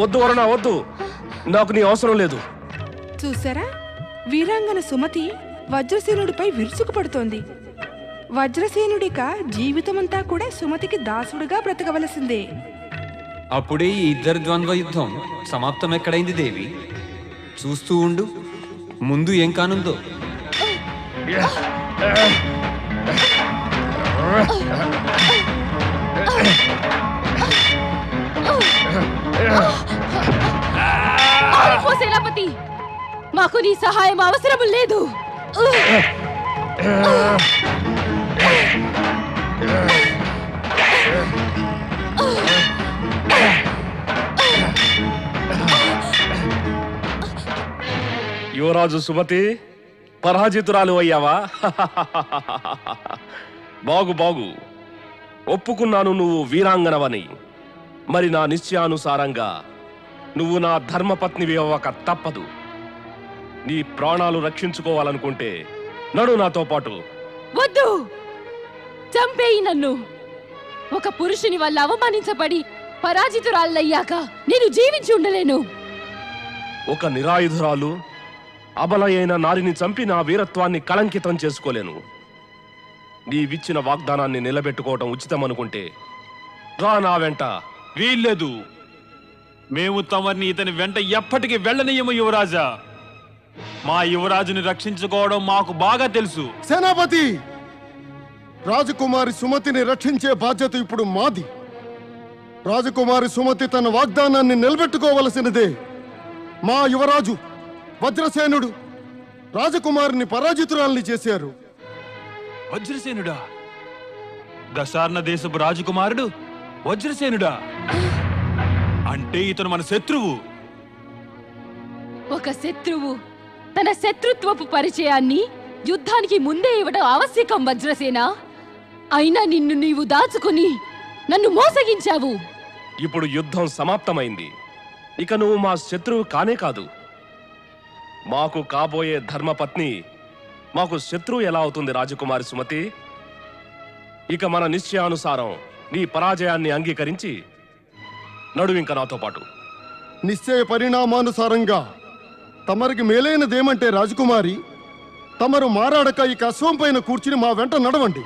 వద్దు వరుణ, వద్దు. నాకు నీ అవసరం లేదు. చూసారా, వీరాంగన సుమతి వజ్రసేనుడిపై విరుచుకుపడుతోంది. వజ్రసేనుడిక జీవితమంతా కూడా సుమతికి దాసుడుగా బ్రతకవలసిందే. అప్పుడే ఈ ఇద్దరి ద్వంద్వ యుద్ధం సమాప్తం ఎక్కడైంది దేవి? చూస్తూ ఉండు, ముందు ఏం కానుందో. సేనాపతి, మాకు నీ సహాయం అవసరం లేదు. యువరాజు సుమతి, పరాజితురాలు అయ్యావా? బాగు బాగు, ఒప్పుకున్నాను నువ్వు వీరాంగనవని. మరి నా నిశ్చయానుసారంగా నువ్వు నా ధర్మపత్నివి అవ్వక తప్పదు. నీ ప్రాణాలు రక్షించుకోవాలనుకుంటే నడు నాతో పాటు. వద్దు, చంపేయి నన్ను. ఒక పురుషుని వల్ల అవమానించబడి పరాజితురాలయ్యాక నేను జీవించి ఉండలేను. ఒక నిరాయుధురాలు, అబల అయిన నారిని చంపి నా వీరత్వాన్ని కళంకితం చేసుకోలేను. నీవిచ్చిన వాగ్దానాన్ని నిలబెట్టుకోవటం ఉచితమనుకుంటే రా నా వెంట. వీల్లేదు. మేము తమరిని ఇతని వెంట ఎప్పటికీ వెళ్ళనీయము యువరాజా. మా యువరాజుని రక్షించుకోవడం మాకు బాగా తెలుసు. సేనాపతి, రాజకుమారి సుమతిని రక్షించే బాధ్యత ఇప్పుడు మాది. రాజకుమారి సుమతి తన వాగ్దానాన్ని నిలబెట్టుకోవలసినదే. మా యువరాజు వజ్రసేనుడు రాజకుమారిని పరాజితురాల్ని చేశారు. వజ్రసేనుడా? గసార్ణ దేశపు రాజకుమారుడు వజ్రసేనుడా? అంటే ఇతను మన శత్రువు. ఒక శత్రువు తన శత్రుత్వపు పరిచయాన్ని యుద్ధానికి ముందే ఇవ్వడం ఆవశ్యకం వజ్రసేన. అయినా నిన్ను నీవు దాచుకుని నన్ను మోసగించావు. ఇప్పుడు యుద్ధం సమాప్తమైంది. ఇక నువ్వు మా శత్రువు కానే కాదు. మాకు కాబోయే ధర్మపత్ని మాకు శత్రువు ఎలా అవుతుంది రాజకుమారి సుమతి? ఇక మన నిశ్చయానుసారం నీ పరాజయాన్ని అంగీకరించి నడు ఇంక నాతో పాటు. నిశ్చయ పరిణామానుసారంగా తమరికి మేలైనదేమంటే రాజకుమారి, తమరు మారాడక ఇక అశ్వం పైన కూర్చుని మా వెంట నడవండి.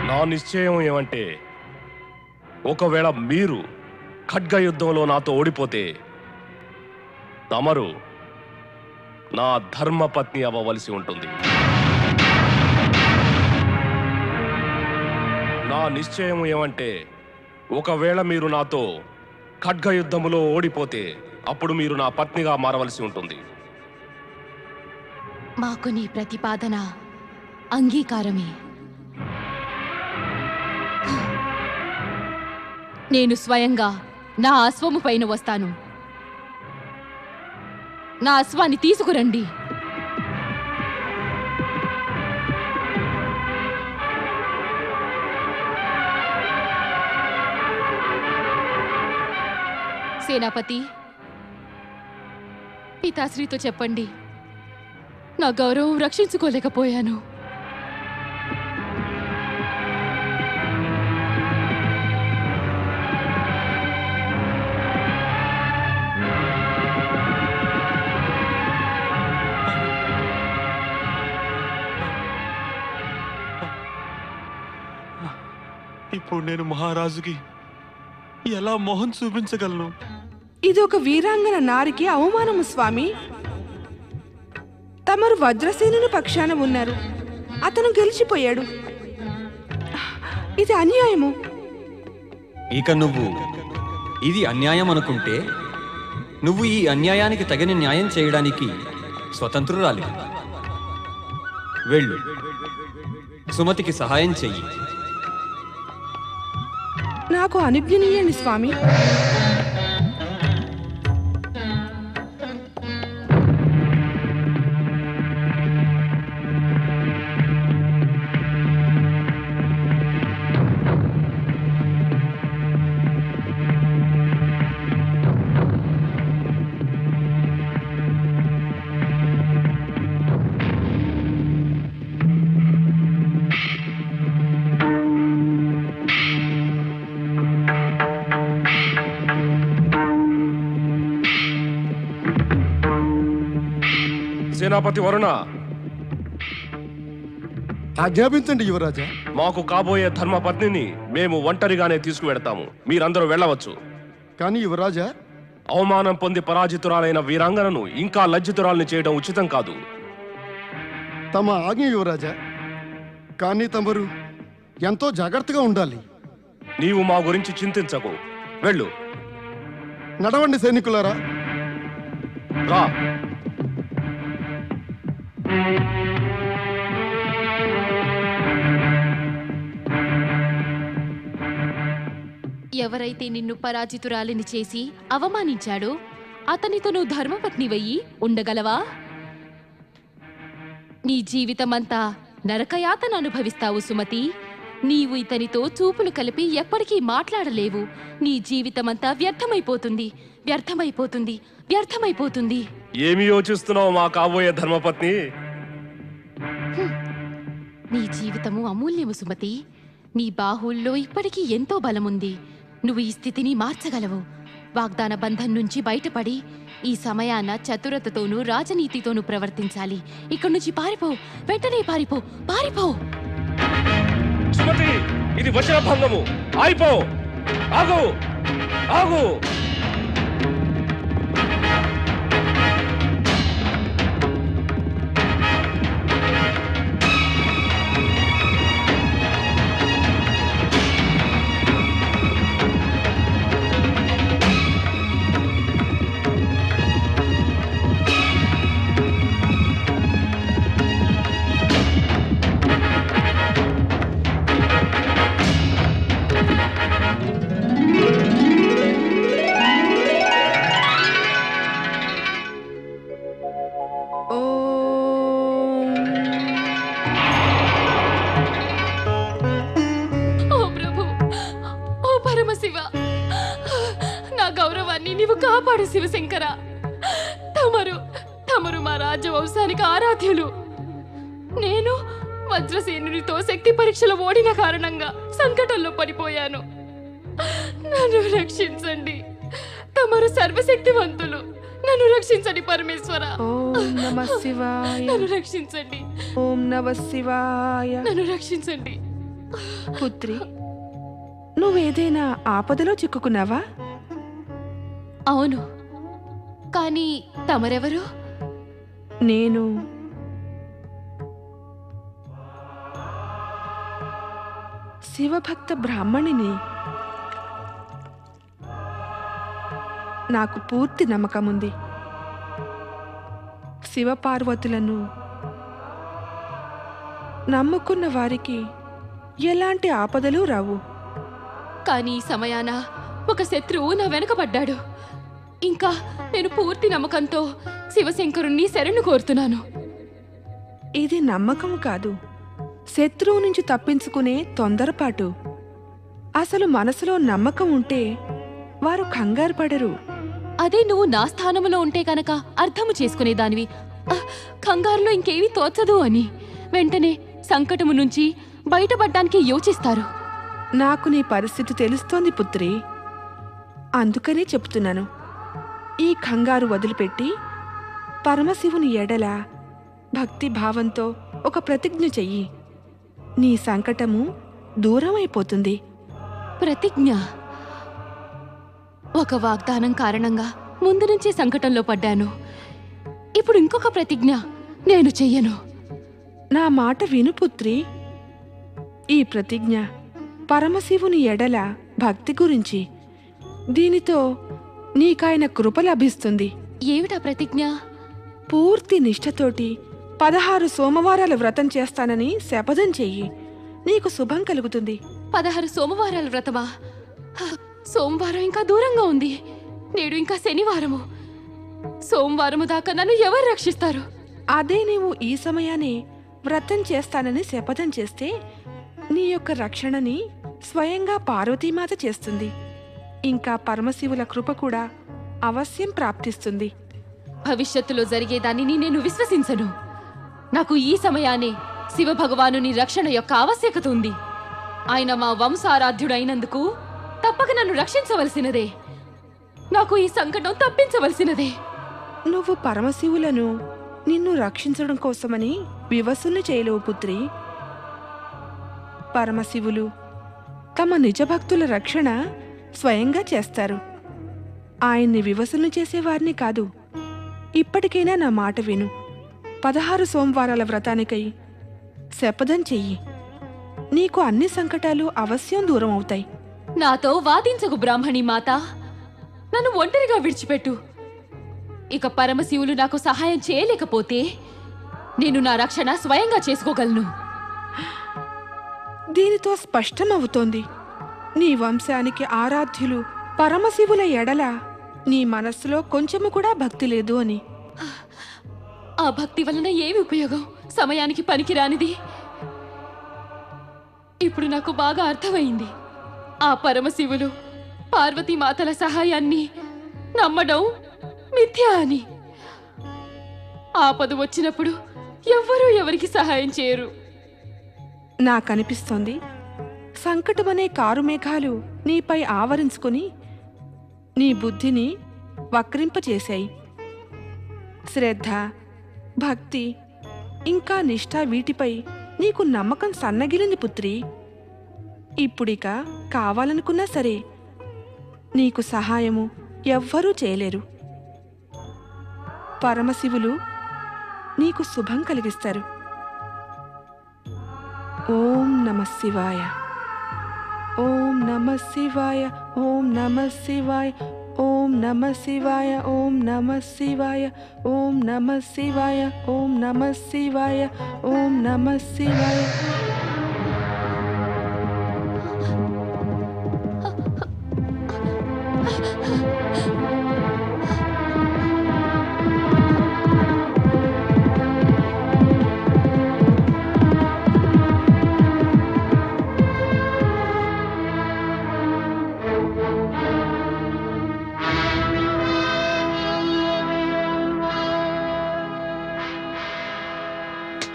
నా నిశ్చయం ఏమంటే, ఒకవేళ మీరు ఖడ్గ యుద్ధంలో నాతో ఓడిపోతే తమరు నా ధర్మపత్ని అవ్వవలసి ఉంటుంది. నా నిశ్చయం ఏమంటే, ఒకవేళ మీరు నాతో ఖడ్గ యుద్ధములో ఓడిపోతే అప్పుడు మీరు నా పత్నిగా మారవలసి ఉంటుంది. మాకు నీ ప్రతిపాదన అంగీకారమే. నేను స్వయంగా నా అశ్వము పైన వస్తాను. నా అశ్వాన్ని తీసుకురండి. సేనాపతి, పితాశ్రీతో చెప్పండి, నా గౌరవం రక్షించుకోలేకపోయాను. ఇప్పుడు నేను మహారాజుకి ఎలా మొహం చూపించగలను? ఇది ఒక వీరాంగన నారికి అవమానము స్వామి. తమరు వజ్రసేనుని పక్షాన ఉన్నారు, అతను గెలిచిపోయాడు. ఇది అన్యాయము. ఇక నువ్వు ఇది అన్యాయం అనుకుంటే నువ్వు ఈ అన్యాయానికి తగిన న్యాయం చేయడానికి స్వతంత్రురాలి. వెళ్ళు, సుమతికి సహాయం చెయ్యి. నాకు అనుజ్ఞనీయండి స్వామి. సేనాపతి వరుణ, ఆజ్ఞాపించండి యువరాజా. మాకు కాబోయే ధర్మపత్నిని మేము ఒంటరిగానే తీసుకువెడతాము. మీరందరూ వెళ్ళవచ్చు. కానీ యువరాజా, అవమానం పొంది పరాజితురాలైన వీరాంగనను ఇంకా లజ్జితురాల్ని చేయడం ఉచితం కాదు. తమ ఆజ్ఞ యువరాజా. కానీ తమరు ఎంతో జాగ్రత్తగా ఉండాలి. నీవు మా గురించి చింతించకు. వెళ్ళు. నడవండి సైనికులారా. రా. ఎవరైతే నిన్ను పరాజితురాలిని చేసి అవమానించాడో అతనితో నువ్వు ధర్మపత్నివయ్యి ఉండగలవా? నీ జీవితమంతా నరకయాతన అనుభవిస్తావు సుమతి. నీవు ఇతనితో చూపులు కలిపి ఎప్పటికీ మాట్లాడలేవు. నీ జీవితమంతా వ్యర్థమైపోతుంది, వ్యర్థమైపోతుంది, వ్యర్థమైపోతుంది. ఏమి యోచిస్తున్నావు మా కాబోయే ధర్మపత్ని? నీ జీవితము అమూల్యము సుమతి. నీ బాహుల్లో ఇప్పటికీ ఎంతో బలముంది. నువ్వు ఈ స్థితిని మార్చగలవు. వాగ్దాన బంధం నుంచి బయటపడి ఈ సమయాన చతురతతోనూ రాజనీతితోనూ ప్రవర్తించాలి. ఇక్కడి నుంచి పారిపో, వెంటనే పారిపో, పారిపో. సుమతి, ఇది వచన భంగము. ఆగిపో. ఆగు, ఆగు. కాపాడు శివశంకర. తమరు మా రాజవంశానికి ఆరాధ్యులు. నేను వజ్రసేనునితో శక్తి పరీక్షలో ఓడిన కారణంగా సంకటంలో పడిపోయాను. నన్ను రక్షించండి. తమరు సర్వశక్తివంతులు. నన్ను రక్షించండి పరమేశ్వర. ఓం నమః శివాయ. నన్ను రక్షించండి. ఓం నమః శివాయ. నన్ను రక్షించండి. పుత్రి, నువ్వేదైనా ఆపదలో చిక్కుకున్నావా? అవును, కానీ తమరెవరు? నేను శివభక్త బ్రాహ్మణిని. నాకు పూర్తి నమ్మకముంది. శివపార్వతులను నమ్ముకున్న వారికి ఎలాంటి ఆపదలు రావు. కానీ ఈ సమయాన ఒక శత్రువు నా వెనకబడ్డాడు. ఇంకా నేను పూర్తి నమ్మకంతో శివశంకరుణ్ణి శరణు కోరుతున్నాను. ఇది నమ్మకం కాదు, శత్రువు నుంచి తప్పించుకునే తొందరపాటు. అసలు మనసులో నమ్మకం ఉంటే వారు కంగారు పడరు. అదే నువ్వు నా స్థానంలో ఉంటే కనుక అర్థము చేసుకునేదానివి. కంగారులో ఇంకేమీ తోచదు అని వెంటనే సంకటము నుంచి బయటపడ్డానికి యోచిస్తారు. నాకు నీ పరిస్థితి తెలుస్తోంది పుత్రి. అందుకనే చెప్తున్నాను, ఈ కంగారు వదిలిపెట్టి పరమశివుని ఎడల భక్తి భావంతో ఒక ప్రతిజ్ఞ చెయ్యి. నీ సంకటము దూరమైపోతుంది. ప్రతిజ్ఞ? ఒక వాగ్దానం కారణంగా ముందు నుంచే సంకటంలో పడ్డాను. ఇప్పుడు ఇంకొక ప్రతిజ్ఞ నేను చెయ్యను. నా మాట విను పుత్రి. ఈ ప్రతిజ్ఞ పరమశివుని ఎడల భక్తి గురించి. దీనితో నీకాయన కృప లభిస్తుంది. ఏమిటా ప్రతిజ్ఞ? పూర్తి నిష్ఠతోటి 16 సోమవారాల వ్రతం చేస్తానని శపథం చెయ్యి. నీకు శుభం కలుగుతుంది. 16 సోమవారాల వ్రతమా? సోమవారం ఇంకా దూరంగా ఉంది. నేడు ఇంకా శనివారము. సోమవారము దాకా నన్ను ఎవరు రక్షిస్తారు? అదే నీవు ఈ సమయానే వ్రతం చేస్తానని శపథం చేస్తే నీ యొక్క రక్షణని స్వయంగా పార్వతీమాత చేస్తుంది. ఇంకా పరమశివుల కృప కూడా అవశ్యం ప్రాప్తిస్తుంది. భవిష్యత్తులో జరిగేదాన్ని నేను విశ్వసించను. నాకు ఈ సమయానే శివభగవానుని రక్షణ యొక్క ఆవశ్యకత ఉంది. ఆయన మా వంశారాధ్యుడైనందుకు తప్పక నన్ను రక్షించవలసినదే. నాకు ఈ సంకటం తప్పించవలసినదే. నువ్వు పరమశివులను నిన్ను రక్షించడం కోసమని వివసుని చేయలేవు పుత్రి. పరమశివులు తమ నిజ భక్తుల రక్షణ స్వయంగా చేస్తారు. ఆయన్ని వివసులు చేసేవారిని కాదు. ఇప్పటికైనా నా మాట విను. 16 సోమవారాల వ్రతానికై శపథం చెయ్యి. నీకు అన్ని సంకటాలు అవశ్యం దూరం అవుతాయి. నాతో వాదించకు బ్రాహ్మణి మాత. నన్ను ఒంటరిగా విడిచిపెట్టు. ఇక పరమశివులు నాకు సహాయం చేయలేకపోతే నేను నా రక్షణ స్వయంగా చేసుకోగలను. దీనితో స్పష్టమవుతోంది నీ వంశానికి ఆరాధ్యులు పరమశివుల ఎడల నీ మనస్సులో కొంచెము కూడా భక్తి లేదు అని. ఆ భక్తి వలన ఏమి ఉపయోగం? సమయానికి పనికిరానిది. ఇప్పుడు నాకు బాగా అర్థమైంది. ఆ పరమశివులు పార్వతీమాతల సహాయాన్ని నమ్మడం మిథ్యా అని. ఆపద వచ్చినప్పుడు ఎవ్వరూ ఎవరికి సహాయం చేయరు. నాకనిపిస్తోంది సంకటమనే కారుమేఘాలు నీపై ఆవరించుకుని నీ బుద్ధిని వక్రింపచేశాయి. శ్రద్ధ, భక్తి ఇంకా నిష్ఠ వీటిపై నీకు నమ్మకం సన్నగిలింది పుత్రి. ఇప్పుడిక కావాలనుకున్నా సరే నీకు సహాయము ఎవ్వరూ చేయలేరు. పరమశివులు నీకు శుభం కలిగిస్తారు. ఓం నమః శివాయ. ఓం నమః శివాయ. ఓం నమః శివాయ. ఓం నమః శివాయ. ఓం నమః శివాయ. ఓం నమః శివాయ. ఓం నమః శివాయ. ఓం నమః శివాయ.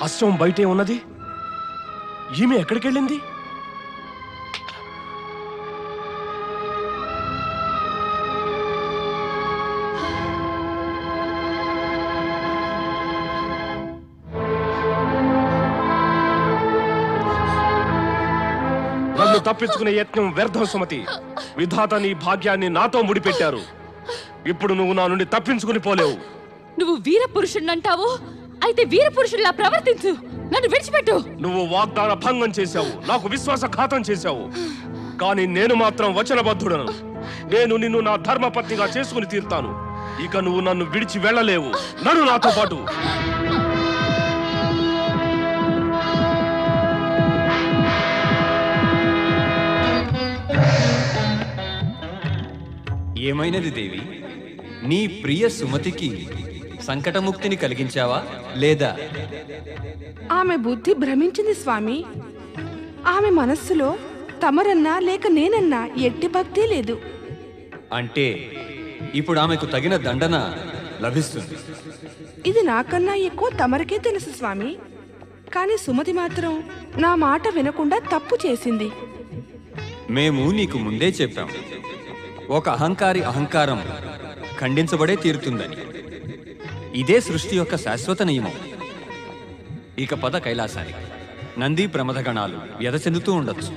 అశ్వం బయటే ఉన్నది. ఈమె ఎక్కడికెళ్ళింది? నన్ను తప్పించుకునే యత్నం వ్యర్థం సుమతి. విధాత నీ భాగ్యాన్ని నాతో ముడిపెట్టారు. ఇప్పుడు నువ్వు నా నుండి తప్పించుకుని పోలేవు. నువ్వు వీర పురుషుణ్ణంటావు. అయితే వీర పురుషుల్లా ప్రవర్తించు. నన్ను విడిచిపెట్టు. నువ్వు వాగ్దాన భంగం చేశావు, నాకు విశ్వాసఘాతం చేశావు. కానీ నేను మాత్రం వచనబద్ధుడను. నేను నిన్ను నా ధర్మపత్నిగా చేసుకుని తీరుతాను. ఇక నువ్వు నన్ను విడిచి వెళ్ళలేవు. నన్ను నాతో పాటు. ఏమైనది దేవి? నీ ప్రియ సుమతికి సంకటముక్తిని కలిగించావా లేదా? ఆమె బుద్ధి భ్రమించింది స్వామి. ఆమె మనస్సులో తమరన్నా లేక నేనన్నా ఎట్టి భక్తి లేదు. అంటే ఇప్పుడు ఆమెకు తగిన దండన లభిస్తుంది. ఇది నాకన్నా ఎక్కువ తమరికే తెలుసు స్వామి. కానీ సుమతి మాత్రం నా మాట వినకుండా తప్పు చేసింది. మేము నీకు ముందే చెప్పాం, ఒక అహంకారి అహంకారం ఖండించబడే తీరుతుందని. ఇదే సృష్టి యొక్క శాశ్వత నియమం. ఇక పద కైలాసానికి. నంది ప్రమథగణాలు వ్యధ చెందుతూ ఉండొచ్చు.